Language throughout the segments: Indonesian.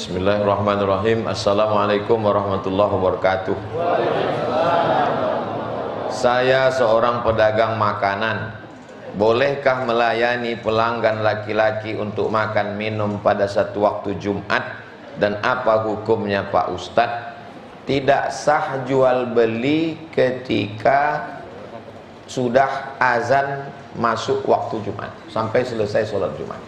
Bismillahirrahmanirrahim. Assalamualaikum warahmatullahi wabarakatuh. Saya seorang pedagang makanan. Bolehkah melayani pelanggan laki-laki untuk makan minum pada satu waktu Jumat? Dan apa hukumnya Pak Ustadz? Tidak sah jual beli ketika sudah azan masuk waktu Jumat sampai selesai sholat Jumat.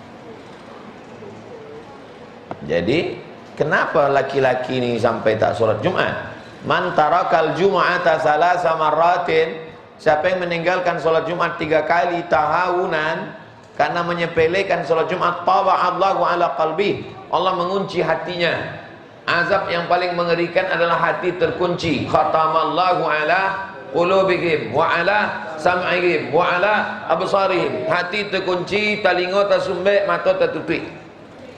Jadi kenapa laki-laki ini sampai tak sholat Jumat? Man tarakal jum'ata salasa marratin, siapa yang meninggalkan sholat Jumat 3 kali tahawunan karena menyepelekan sholat Jumat, taba'allahu ala qalbi, Allah mengunci hatinya. Azab yang paling mengerikan adalah hati terkunci. Khatamallahu ala qulubihim wa ala sam'ihim wa ala absarihim. Hati terkunci, talingo tersumbat, mata tertutup.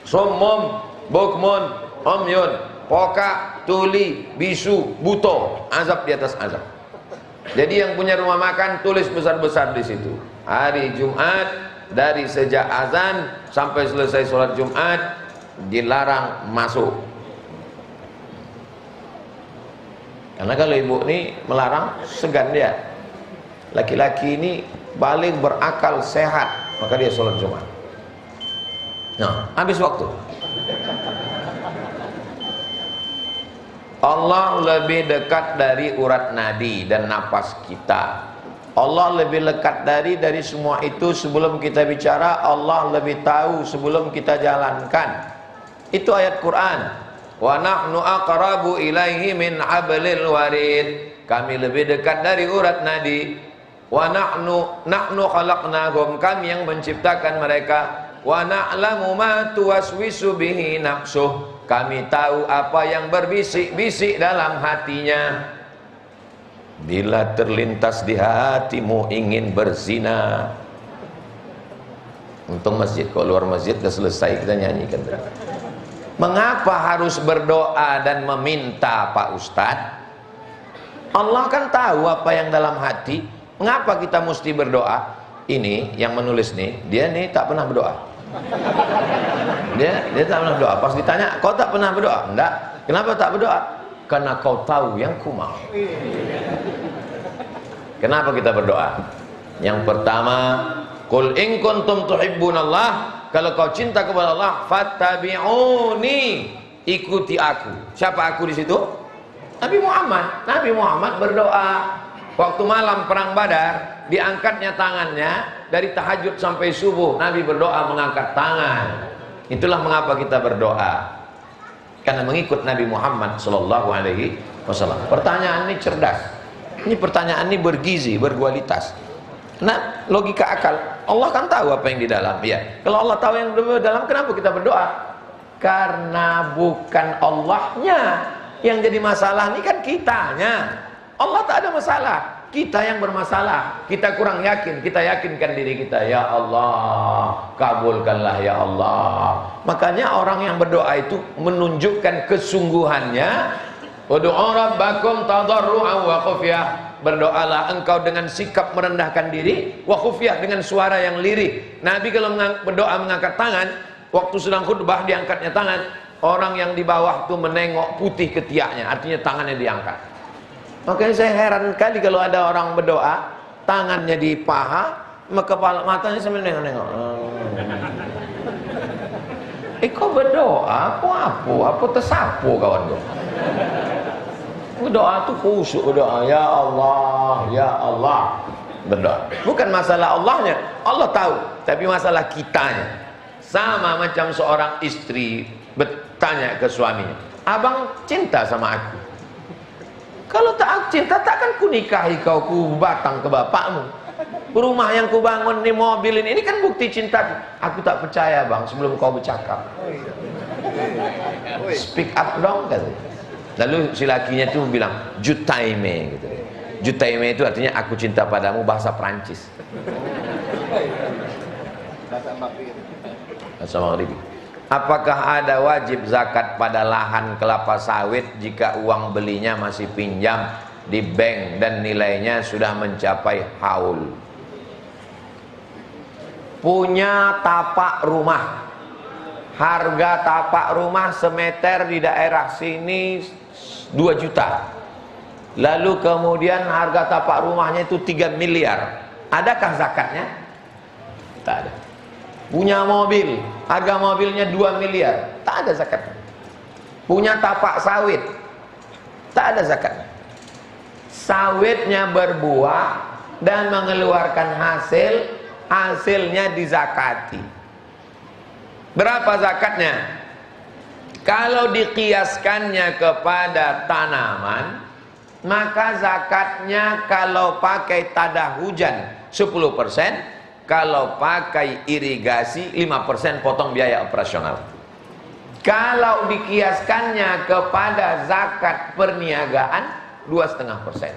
Summum bukmun umyun, pokak, tuli, bisu, buto. Azab di atas azab. Jadi yang punya rumah makan tulis besar-besar di situ. Hari Jumat dari sejak azan sampai selesai sholat Jumat dilarang masuk. Karena kalau ibu ini melarang, segan dia. Laki-laki ini balik berakal sehat, maka dia sholat Jumat. Nah, habis waktu. Allah lebih dekat dari urat nadi dan napas kita. Allah lebih dekat dari semua itu. Sebelum kita bicara, Allah lebih tahu sebelum kita jalankan. Itu ayat Quran. Wa nahnu aqrabu ilaihi min hablil warid. Kami lebih dekat dari urat nadi. Wa nahnu khalaqnahum, kami yang menciptakan mereka. Wa na'lamu ma tuwaswisu bihi nafsuh, kami tahu apa yang berbisik-bisik dalam hatinya. Bila terlintas di hatimu ingin berzina. Untung masjid, kalau luar masjid sudah selesai kita nyanyikan. Mengapa harus berdoa dan meminta Pak Ustadz? Allah kan tahu apa yang dalam hati. Mengapa kita mesti berdoa? Ini yang menulis nih, dia nih tak pernah berdoa. Dia tak pernah berdoa. Pas ditanya, kau tak pernah berdoa? Enggak. Kenapa tak berdoa? Karena kau tahu yang ku mau. Kenapa kita berdoa? Yang pertama, qul in kuntum tuhibbunallah, kalau kau cinta kepada Allah, fattabi'uni, ikuti aku. Siapa aku di situ? Nabi Muhammad. Nabi Muhammad berdoa waktu malam perang Badar, diangkatnya tangannya dari tahajud sampai subuh. Nabi berdoa mengangkat tangan. Itulah mengapa kita berdoa, karena mengikut Nabi Muhammad Sallallahu Alaihi Wasallam. Pertanyaan ini cerdas. Ini pertanyaan ini bergizi, berkualitas. Nah, logika akal. Allah kan tahu apa yang di dalam. Ya. Kalau Allah tahu yang di dalam, kenapa kita berdoa? Karena bukan Allahnya yang jadi masalah, ini kan kitanya. Allah tak ada masalah, kita yang bermasalah. Kita kurang yakin, kita yakinkan diri kita. Ya Allah, kabulkanlah ya Allah. Makanya orang yang berdoa itu menunjukkan kesungguhannya. Ud'u rabbakum tadarru'an wa khufyah. Berdoalah engkau dengan sikap merendahkan diri, wa khufyah, dengan suara yang lirih. Nabi kalau berdoa mengangkat tangan, waktu sedang khutbah diangkatnya tangan, orang yang di bawah itu menengok putih ketiaknya, artinya tangannya diangkat. Makanya saya heran kali kalau ada orang berdoa, tangannya di paha, kepala matanya sambil nengok-nengok. Kau berdoa, apa tersapu kawan kau? Berdoa itu khusyuk, berdoa, ya Allah, ya Allah. Berdoa. Bukan masalah Allahnya, Allah tahu, tapi masalah kitanya. Sama macam seorang istri bertanya ke suaminya, abang cinta sama aku? Kalau tak cinta, takkan ku nikahi kau, ku batang ke bapakmu. Rumah yang ku bangun di mobil ini kan bukti cintaku. Aku tak percaya bang sebelum kau bercakap. Speak up dong katanya. Lalu si lakinya itu bilang jutaime gitu. Jutaime itu artinya aku cinta padamu, bahasa Perancis. Bahasa Maghribi. Apakah ada wajib zakat pada lahan kelapa sawit jika uang belinya masih pinjam di bank dan nilainya sudah mencapai haul? Punya tapak rumah harga tapak rumah semeter di daerah sini 2 juta. Lalu kemudian harga tapak rumahnya itu 3 miliar. Adakah zakatnya? Tak ada. Punya mobil, harga mobilnya 2 miliar, tak ada zakatnya. Punya tapak sawit, tak ada zakatnya. Sawitnya berbuah dan mengeluarkan hasil, hasilnya dizakati. Berapa zakatnya? Kalau dikiaskannya kepada tanaman, maka zakatnya kalau pakai tada hujan 10%, kalau pakai irigasi 5% potong biaya operasional. Kalau dikiaskannya kepada zakat perniagaan 2,5%.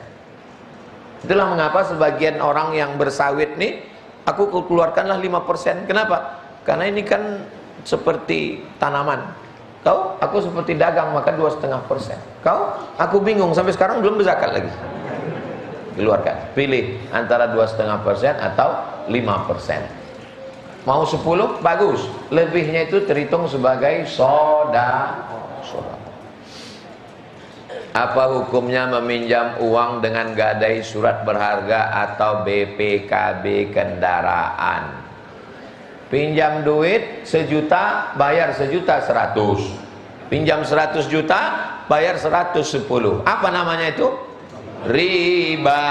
Itulah mengapa sebagian orang yang bersawit nih, aku keluarkanlah 5%. Kenapa? Karena ini kan seperti tanaman. Kau, aku seperti dagang, maka 2,5%. Kau, aku bingung, sampai sekarang belum berzakat lagi. Keluarkan, pilih antara 2,5% atau 5%. Mau 10, bagus. Lebihnya itu terhitung sebagai sedekah. Apa hukumnya meminjam uang dengan gadai surat berharga atau BPKB kendaraan? Pinjam duit 1 juta, bayar 1.100.000. Pinjam 100 juta, bayar 110. Apa namanya itu? Riba.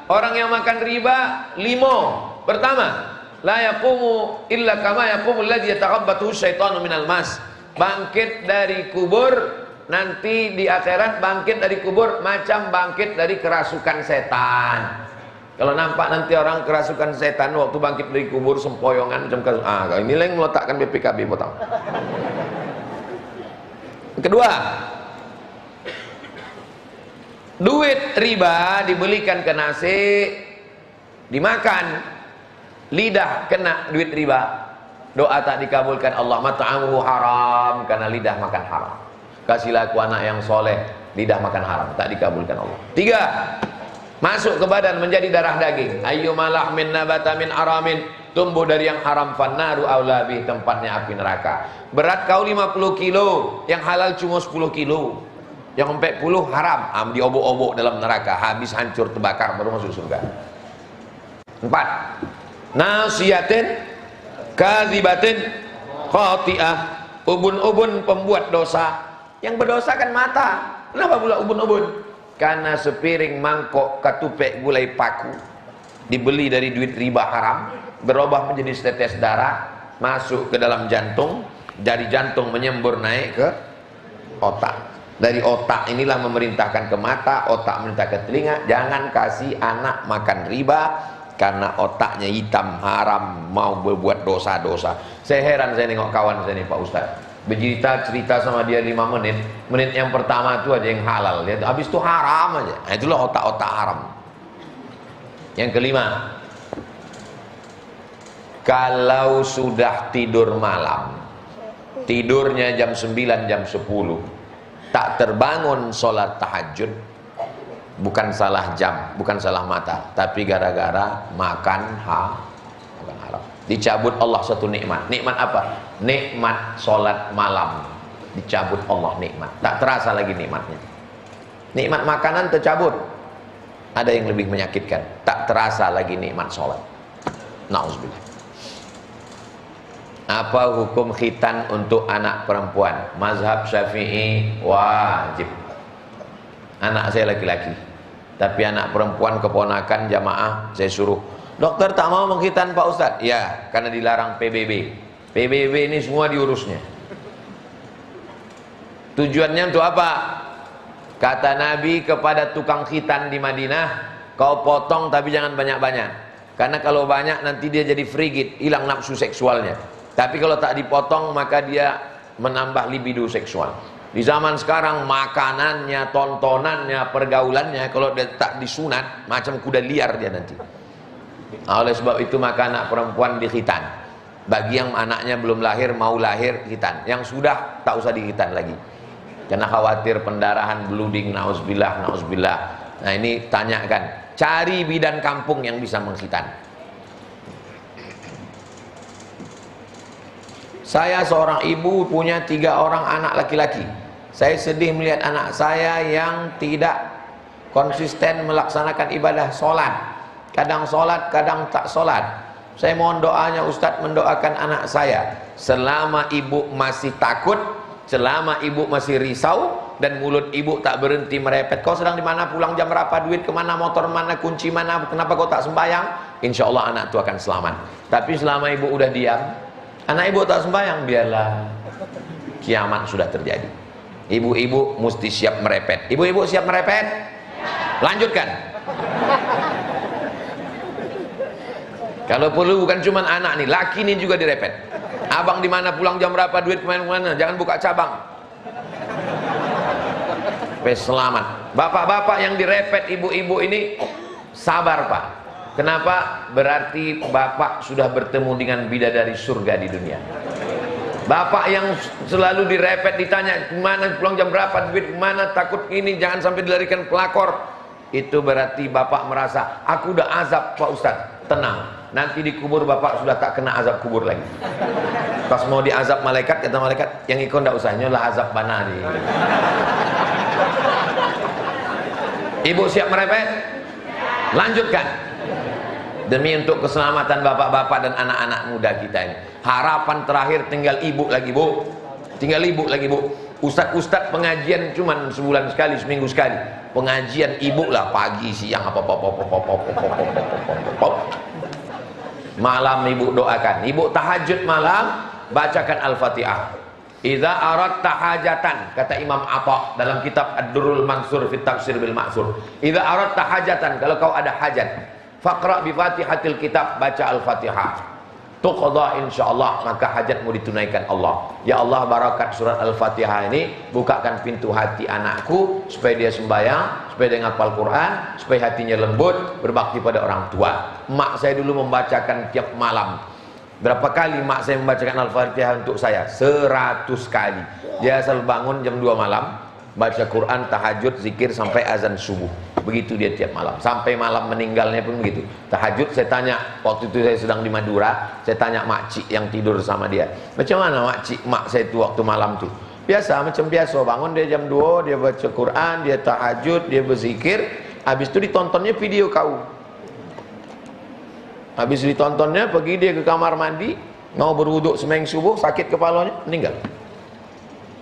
Orang yang makan riba, limo. Pertama, la yaqumu illa kama yaqumu alladhi yataqabbathu syaitanu minal mas. Bangkit dari kubur, nanti di akhirat bangkit dari kubur macam bangkit dari kerasukan setan. Kalau nampak nanti orang kerasukan setan waktu bangkit dari kubur sempoyongan macam ini yang meletakkan BPKB potong. Kedua, duit riba dibelikan ke nasi, dimakan, lidah kena duit riba, doa tak dikabulkan Allah, mat'amuhu haram, karena lidah makan haram. Kasihlah aku anak yang soleh, lidah makan haram, tak dikabulkan Allah. Tiga, masuk ke badan menjadi darah daging. Ayyuma lahmin nabata min aramin, tumbuh dari yang haram, fannaru aula bih, tempatnya api neraka. Berat kau 50 kilo, yang halal cuma 10 kilo, yang 40 haram, diobok-obok dalam neraka, habis hancur terbakar baru masuk surga. 4, nasiyatin kadzibatin khati'ah, ubun-ubun pembuat dosa. Yang berdosa kan mata. Kenapa pula ubun-ubun? Karena sepiring mangkok katupek gulai paku dibeli dari duit riba haram, berubah menjadi setetes darah, masuk ke dalam jantung, dari jantung menyembur naik ke otak. Dari otak inilah memerintahkan ke mata, otak memerintah ke telinga, jangan kasih anak makan riba karena otaknya hitam, haram, mau berbuat dosa-dosa. Saya heran saya nengok kawan saya nih Pak Ustadz, cerita sama dia 5 menit. Menit yang pertama itu ada yang halal, dia habis itu haram aja. Nah, itulah otak-otak haram. Yang kelima, kalau sudah tidur malam, tidurnya jam 9, jam 10, tak terbangun sholat tahajud, bukan salah jam, bukan salah mata, tapi gara-gara makan haram, dicabut Allah satu nikmat. Nikmat apa? Nikmat sholat malam. Dicabut Allah nikmat, tak terasa lagi nikmatnya. Nikmat makanan tercabut. Ada yang lebih menyakitkan, tak terasa lagi nikmat sholat. Nauzubillah. Apa hukum khitan untuk anak perempuan? Mazhab Syafi'i wajib. Anak saya laki-laki, tapi anak perempuan keponakan jamaah saya suruh, dokter tak mau mengkhitan Pak Ustadz. Ya, karena dilarang PBB. PBB ini semua diurusnya. Tujuannya untuk apa? Kata Nabi kepada tukang khitan di Madinah, kau potong tapi jangan banyak-banyak, karena kalau banyak nanti dia jadi frigid, hilang nafsu seksualnya. Tapi kalau tak dipotong maka dia menambah libido seksual. Di zaman sekarang makanannya, tontonannya, pergaulannya kalau dia tak disunat macam kuda liar dia nanti. Nah, oleh sebab itu maka anak perempuan dikhitan. Bagi yang anaknya belum lahir, mau lahir, khitan. Yang sudah tak usah dikhitan lagi, karena khawatir pendarahan, blooding, nauzubillah, nauzubillah. Nah ini tanyakan, cari bidan kampung yang bisa mengkhitan. Saya seorang ibu punya 3 orang anak laki-laki. Saya sedih melihat anak saya yang tidak konsisten melaksanakan ibadah sholat. Kadang sholat, kadang tak sholat. Saya mohon doanya Ustadz, mendoakan anak saya. Selama ibu masih takut, selama ibu masih risau, dan mulut ibu tak berhenti merepet, kau sedang di mana, pulang jam berapa, duit kemana, motor mana, kunci mana, kenapa kau tak sembahyang, insya Allah anak itu akan selamat. Tapi selama ibu udah diam, anak ibu tak sembahyang, biarlah, kiamat sudah terjadi. Ibu-ibu mesti siap merepet. Ibu-ibu siap merepet? Lanjutkan. Kalau perlu bukan cuma anak nih, laki nih juga direpet. Abang di mana, pulang jam berapa, duit kemana-mana, jangan buka cabang. Selamat. Bapak-bapak yang direpet ibu-ibu ini, sabar Pak. Kenapa? Berarti bapak sudah bertemu dengan bidadari surga di dunia. Bapak yang selalu direpet, ditanya kemana, pulang jam berapa, duit kemana, takut ini, jangan sampai dilarikan pelakor, itu berarti bapak merasa, aku udah azab Pak Ustadz. Tenang, nanti di kubur bapak sudah tak kena azab kubur lagi. Pas mau diazab malaikat, kata malaikat, yang ikut ndak usah, nyolah azab banari. Ibu siap merepet? Lanjutkan. Demi untuk keselamatan bapak-bapak dan anak-anak muda kita ini. Harapan terakhir tinggal ibu lagi Bu. Tinggal ibu lagi Bu. Ustadz-ustadz pengajian cuman sebulan sekali, seminggu sekali. Pengajian ibu lah, pagi, siang, malam ibu doakan. Ibu tahajud malam, bacakan Al-Fatihah. Idza aradta hajatan, kata Imam Atha dalam kitab Ad-Durrul Mansur fi Tafsir bil Ma'sur. Idza aradta hajatan, kalau kau ada hajat, faqra bi Fatihatil kitab, baca Al-Fatihah. Tuqadha insyaallah, maka hajatmu ditunaikan Allah. Ya Allah, barakat surat Al-Fatihah ini, bukakan pintu hati anakku supaya dia sembahyang, supaya dia ngapal Quran, supaya hatinya lembut, berbakti pada orang tua. Mak saya dulu membacakan tiap malam. Berapa kali mak saya membacakan Al-Fatihah untuk saya? 100 kali. Dia asal bangun jam 2 malam, baca Quran, tahajud, zikir sampai azan subuh. Begitu dia tiap malam. Sampai malam meninggalnya pun begitu. Tahajud, saya tanya, waktu itu saya sedang di Madura, saya tanya makcik yang tidur sama dia, macam mana makcik mak saya itu waktu malam tuh? Biasa, macam biasa, bangun dia jam 2, dia baca Quran, dia tahajud, dia berzikir, habis itu ditontonnya video kau. Habis ditontonnya, pergi dia ke kamar mandi, mau berwuduk sembahyang subuh, sakit kepalanya, meninggal.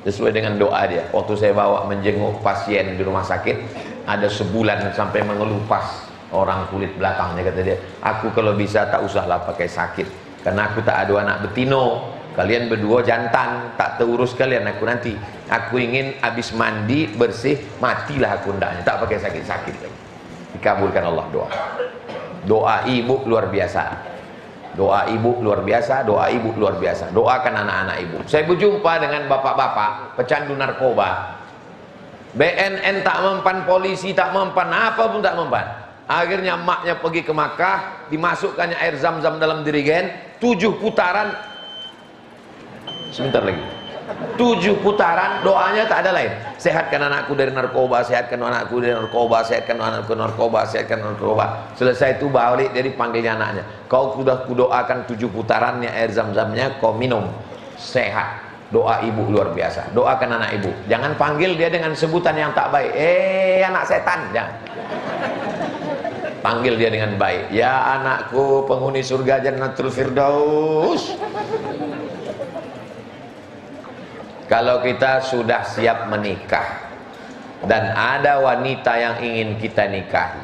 Sesuai dengan doa dia. Waktu saya bawa menjenguk pasien di rumah sakit, ada sebulan sampai mengelupas orang kulit belakangnya, kata dia, aku kalau bisa tak usahlah pakai sakit, karena aku tak ada anak betino, kalian berdua jantan, tak terurus kalian aku nanti. Aku ingin habis mandi bersih, matilah aku ndaknya, tak pakai sakit-sakit. Dikabulkan Allah doa. Doa ibu luar biasa. Doa ibu luar biasa, doa ibu luar biasa. Doakan anak-anak ibu. Saya berjumpa dengan bapak-bapak pecandu narkoba. BNN tak mempan, polisi tak mempan, apa pun tak mempan. Akhirnya maknya pergi ke Makkah, dimasukkannya air zam-zam dalam dirigen, 7 putaran. Sebentar lagi. 7 putaran, doanya tak ada lain. Sehatkan anakku dari narkoba, sehatkan anakku dari narkoba, sehatkan anakku dari narkoba, sehatkan narkoba. Selesai itu balik, dia dipanggilnya anaknya. Kau sudah kudoakan 7 putarannya air zam-zamnya, kau minum. Sehat. Doa ibu luar biasa. Doakan anak ibu. Jangan panggil dia dengan sebutan yang tak baik. Anak setan, jangan. Panggil dia dengan baik. Ya anakku, penghuni surga Jannatul Firdaus. Kalau kita sudah siap menikah dan ada wanita yang ingin kita nikahi,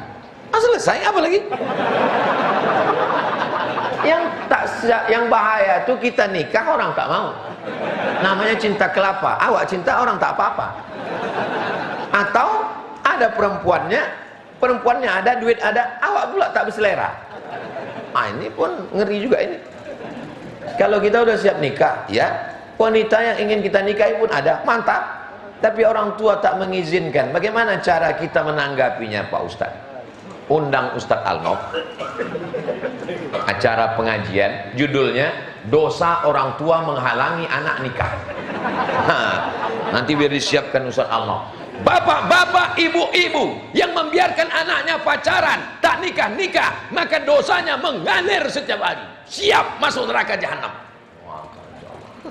selesai, apa lagi? Yang bahaya tuh kita nikah orang tak mau. Namanya cinta kelapa. Awak cinta orang tak apa-apa. Atau ada perempuannya ada, duit ada, awak pula tak berselera. Ini pun ngeri juga ini. Kalau kita udah siap nikah, ya, wanita yang ingin kita nikahi pun ada, mantap. Tapi orang tua tak mengizinkan. Bagaimana cara kita menanggapinya Pak Ustadz? Undang Ustadz Alnof, acara pengajian, judulnya dosa orang tua menghalangi anak nikah. Nanti biar disiapkan Ustadz Alnof. Bapak-bapak, ibu-ibu yang membiarkan anaknya pacaran, tak nikah-nikah, maka dosanya mengalir setiap hari. Siap masuk neraka jahanam.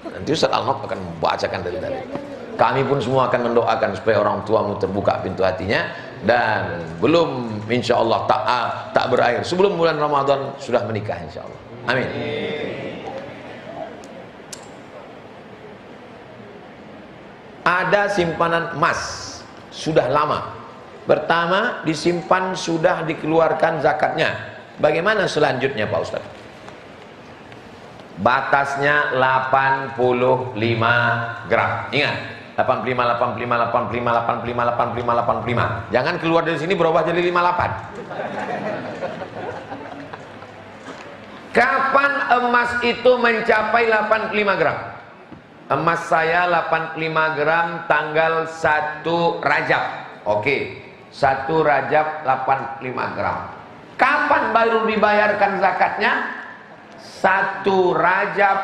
Nanti Ustaz Al-Haq akan membacakan dalil-dalil. Kami pun semua akan mendoakan supaya orang tuamu terbuka pintu hatinya, dan belum insya Allah tak berakhir sebelum bulan Ramadan sudah menikah insya Allah. Amin. Ada simpanan emas sudah lama. Pertama disimpan sudah dikeluarkan zakatnya. Bagaimana selanjutnya Pak Ustaz? Batasnya 85 gram. Ingat, 85, 85, 85, 85, 85, 85. Jangan keluar dari sini berubah jadi 58. Kapan emas itu mencapai 85 gram? Emas saya 85 gram tanggal 1 Rajab. Oke, 1 Rajab 85 gram. Kapan baru dibayarkan zakatnya? 1 Rajab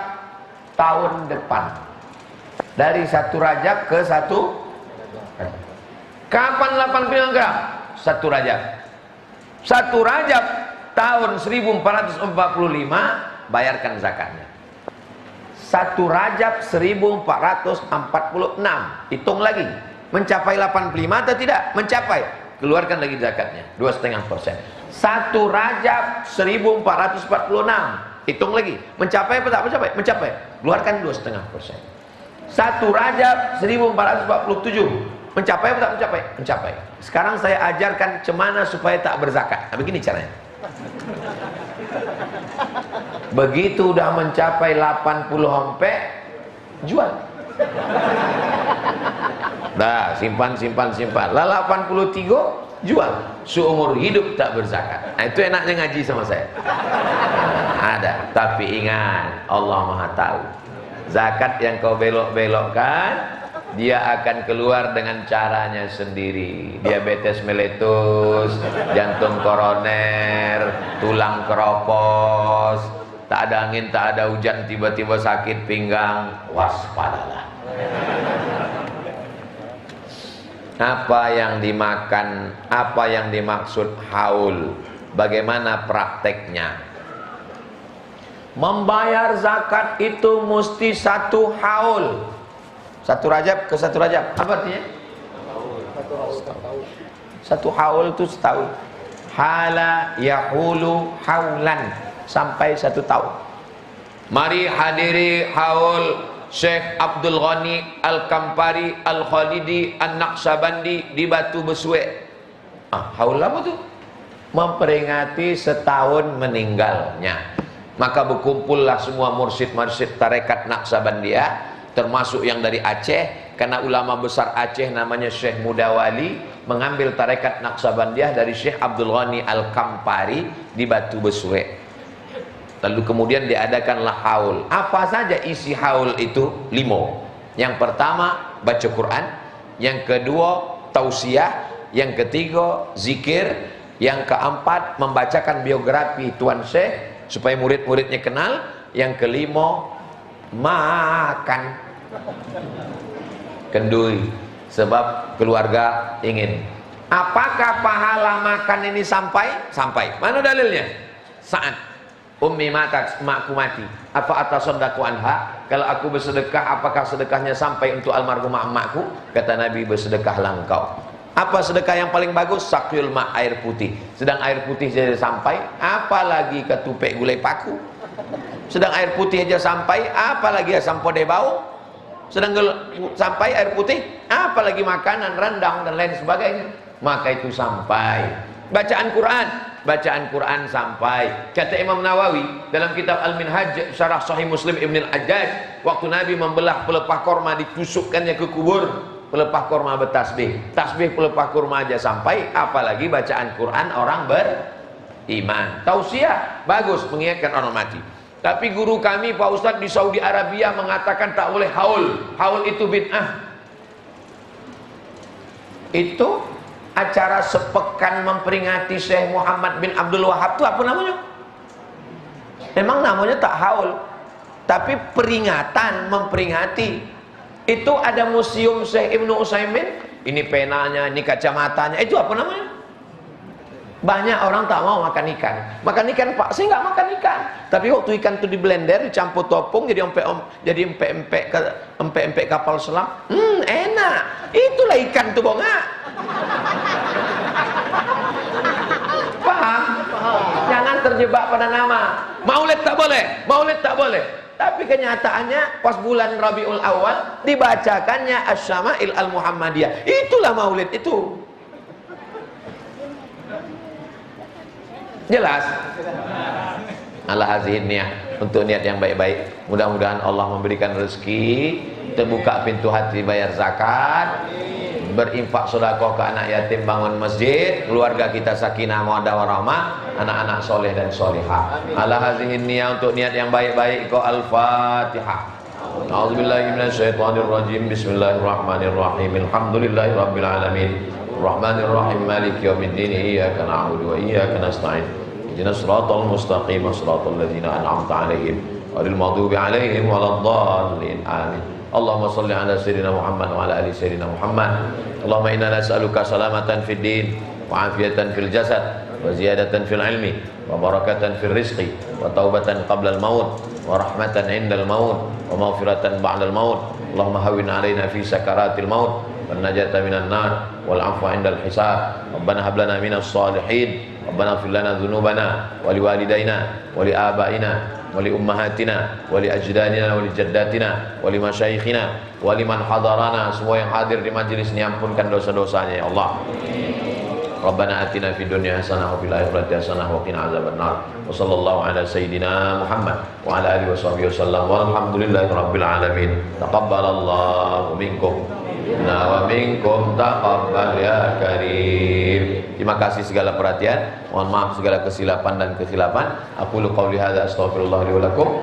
tahun depan. Dari 1 Rajab ke 1 Rajab. Kapan 85 gram? 1 Rajab. 1 Rajab tahun 1445 bayarkan zakatnya. 1 Rajab 1446. Hitung lagi. Mencapai 85 atau tidak? Mencapai. Keluarkan lagi zakatnya 2,5%. 1 Rajab 1446. Hitung lagi. Mencapai apa tak mencapai? Mencapai. Keluarkan 2,5%. 1 Rajab 1447. Mencapai apa tak mencapai? Mencapai. Sekarang saya ajarkan cemana supaya tak berzakat. Nah, begini caranya. Begitu udah mencapai 80 hompe, jual. Dah, simpan. Lah 83, jual. Seumur hidup tak berzakat. Nah, itu enaknya ngaji sama saya. Ada, tapi ingat, Allah Maha tahu. Zakat yang kau belok-belokkan, dia akan keluar dengan caranya sendiri. Diabetes meletus, jantung koroner, tulang keropos, tak ada angin, tak ada hujan, tiba-tiba sakit pinggang, waspadalah. Apa yang dimakan, apa yang dimaksud haul, bagaimana prakteknya? Membayar zakat itu mesti 1 haul. 1 Rajab ke 1 Rajab. Apa artinya? 1 haul itu setahun. Hala yahulu haulan, sampai 1 tahun. Mari hadiri haul Syekh Abdul Ghani Al-Kampari Al-Khalidi An-Naqsabandi di Batu Besue. Haul apa tuh? Memperingati setahun meninggalnya. Maka berkumpullah semua mursyid-mursyid tarekat Naqsabandiyah, termasuk yang dari Aceh, karena ulama besar Aceh namanya Syekh Mudawali mengambil tarekat Naqsabandiyah dari Syekh Abdul Ghani Al-Kampari di Batu Besue. Lalu kemudian diadakanlah haul. Apa saja isi haul itu? 5. Yang pertama baca Quran, yang kedua tausiah, yang ketiga zikir, yang keempat membacakan biografi Tuan Syekh supaya murid-muridnya kenal, yang kelima makan kenduri sebab keluarga ingin. Apakah pahala makan ini sampai? Sampai. Mana dalilnya? Saat ummi matat, makku mati, apa atasadaqu anha, kalau aku bersedekah apakah sedekahnya sampai untuk almarhumah emakku? Kata Nabi, bersedekahlah engkau. Apa sedekah yang paling bagus? Sakyul ma, air putih. Sedang air putih saja sampai, apalagi ketupek gulai paku. Sedang air putih aja sampai, apalagi asam podeh bau. Sedang sampai air putih, apalagi makanan, rendang dan lain sebagainya. Maka itu sampai. Bacaan Quran sampai. Kata Imam Nawawi dalam kitab Al-Minhaj Syarah Sahih Muslim Ibn Al-Hajjaj, waktu Nabi membelah pelepah korma ditusukkannya ke kubur, pelepah korma bertasbih, tasbih pelepah korma aja sampai, apalagi bacaan Quran orang beriman. Tausiah bagus, mengingatkan orang mati. Tapi guru kami Pak Ustadz di Saudi Arabia mengatakan tak boleh haul. Haul itu bid'ah. Itu acara sepekan memperingati Syekh Muhammad bin Abdul Wahab itu apa namanya? Memang namanya tak haul, tapi peringatan, memperingati. Itu ada museum Syekh Ibnu Utsaimin, ini penanya, ini kacamatanya, itu apa namanya? Banyak orang tak mau makan ikan. Makan ikan, Pak, saya nggak makan ikan. Tapi waktu ikan itu di blender, dicampur topung, jadi empek-empek kapal selam. Enak. Itulah ikan tuh, Bang. Paham? Jangan terjebak pada nama. Maulid tak boleh, maulid tak boleh. Tapi kenyataannya pas bulan Rabiul Awal dibacakannya Asy-Syama'il Al-Muhammadiyah. Itulah maulid itu. Jelas? Ala hazihin niyah, untuk niat yang baik-baik. Mudah-mudahan Allah memberikan rezeki, terbuka pintu hati bayar zakat, berinfak sedekah ke anak yatim, bangun masjid, keluarga kita sakinah mawaddah warahmah, anak-anak soleh dan solihah. Ala hazihin niyah, untuk niat yang baik-baik. Kau Al-Fatihah. A'udzubillahi minasyaitonirrajim. Bismillahirrahmanirrahim. Alhamdulillahirabbil alamin. Rahmanirrahim, maliki yaumiddin, iyyaka na'budu wa iyyaka nasta'in. Ihdinas siratal mustaqim, siratal ladzina an'amta 'alaihim ghairil maghdubi 'alaihim waladdallin. Amin. Allahumma shalli ala sayyidina Muhammad wa ala ali sayyidina Muhammad. Allahumma inna nas'aluka salamatan fid din wa afiyatan fil jasad wa ziyadatan fil ilmi wa barakatan fil rizqi wa taubatan qabla al maut wa rahmatan 'indal maut wa maghfiratan ba'dal maut. Allahumma hawwin 'alaina fi sakaratil maut wan najata minan nar wal 'afwa 'indal hisab. Rabbana hab lana minas shalihin. Rabbana ighfir lana dzunubana wa liwalidayna wa liabaina wa li ummahatina wa li ajdadina wa li jaddatina wa li masyayikhina wa liman hadarana. Semua yang hadir di majelis ini ampunkan dosa-dosanya ya Allah. Rabbana atina fid dunya hasanah wa fil akhirati hasanah wa qina adzabannar. Wa sallallahu ala sayyidina Muhammad wa ala alihi washabbihi wasallam. Walhamdulillahi rabbil alamin. Taqabbalallahu minkum wa minkum taqabbal ya karim. Terima kasih segala perhatian. Mohon maaf segala kesilapan dan kekhilapan. Aku qouli hadza astaghfirullah li wa lakum.